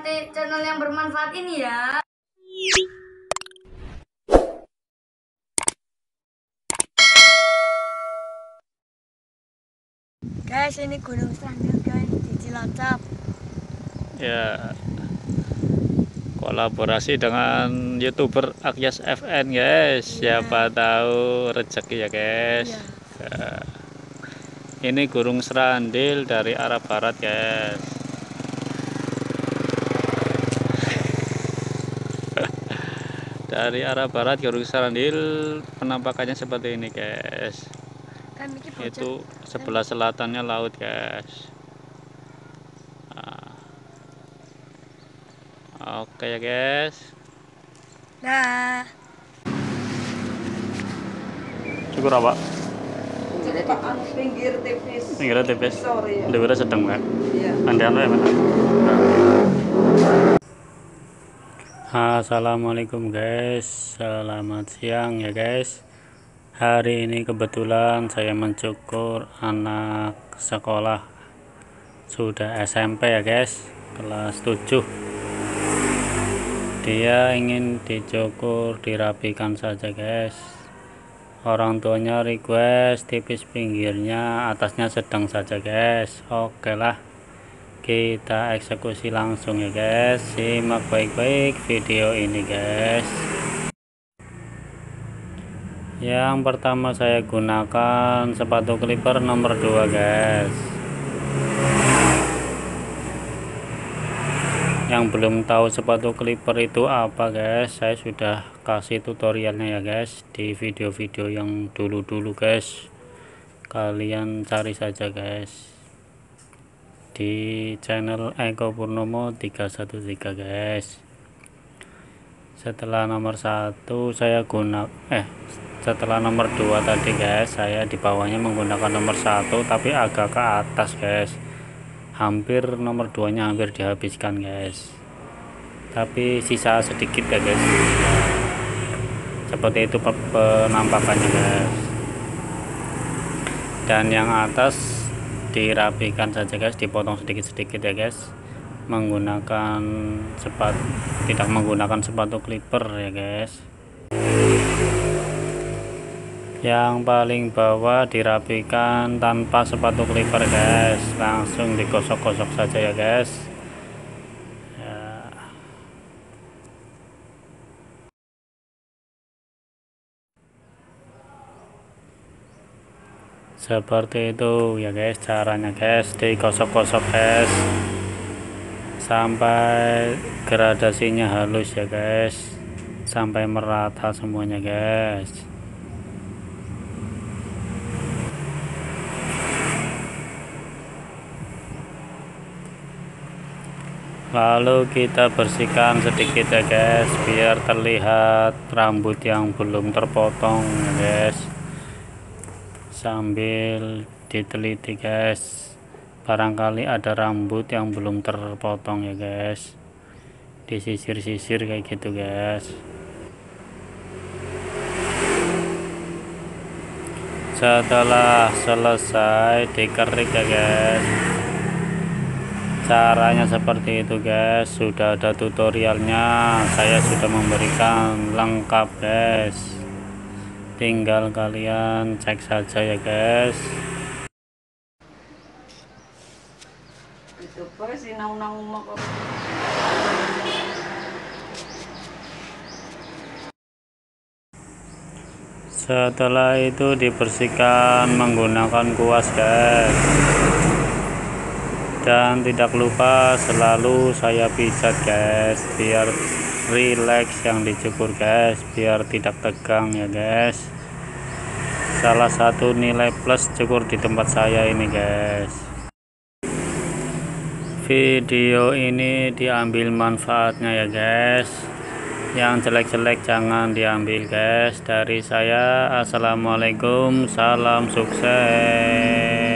menikmati channel yang bermanfaat ini ya. Guys, ini Gunung Srandil guys di Cilacap. Ya, kolaborasi dengan YouTuber Akyas FN guys. Siapa tahu rezeki ya guys. Ini Gunung Srandil dari arah barat guys. Dari arah barat Gunung Srandil penampakannya seperti ini guys. Itu sebelah selatannya laut guys. Oke ya guys. Nah, Syukur apa? Pinggir tipis. Pinggirnya tipis. Sorry ya. Dewernya sedang kan? Iya. Andean ya mana? Assalamualaikum guys, selamat siang ya guys. Hari ini kebetulan saya mencukur anak sekolah sudah SMP ya guys, kelas 7. Dia ingin dicukur, dirapikan saja guys. Orang tuanya request tipis pinggirnya, atasnya sedang saja guys. Oke lah, kita eksekusi langsung ya guys. Simak baik-baik video ini guys. Yang pertama saya gunakan sepatu clipper nomor 2 guys. Yang belum tahu sepatu clipper itu apa guys, saya sudah kasih tutorialnya ya guys di video-video yang dulu-dulu guys. Kalian cari saja guys di channel Eko Purnomo 313 guys. Setelah nomor 1 saya setelah nomor 2 tadi guys, saya di bawahnya menggunakan nomor 1 tapi agak ke atas guys. Hampir nomor 2 nya hampir dihabiskan guys, tapi sisa sedikit ya guys. Seperti itu penampakannya guys. Dan yang atas dirapikan saja guys, dipotong sedikit-sedikit ya guys, menggunakan tidak menggunakan sepatu clipper ya guys. Yang paling bawah dirapikan tanpa sepatu clipper guys, langsung digosok-gosok saja ya guys ya. Seperti itu ya guys caranya guys, digosok-gosok guys sampai gradasinya halus ya guys, sampai merata semuanya guys. Lalu kita bersihkan sedikit ya guys, biar terlihat rambut yang belum terpotong ya guys. Sambil diteliti guys, barangkali ada rambut yang belum terpotong ya guys, disisir-sisir kayak gitu guys. Setelah selesai dikerik ya guys, caranya seperti itu guys. Sudah ada tutorialnya, saya sudah memberikan lengkap guys, tinggal kalian cek saja ya guys. Itu pres inaw-naw mo. Setelah itu dibersihkan menggunakan kuas guys. Dan tidak lupa selalu saya pijat guys, biar rileks yang dicukur guys, biar tidak tegang ya guys. Salah satu nilai plus cukur di tempat saya ini guys. Video ini diambil manfaatnya ya guys, yang jelek-jelek jangan diambil guys. Dari saya, assalamualaikum, salam sukses.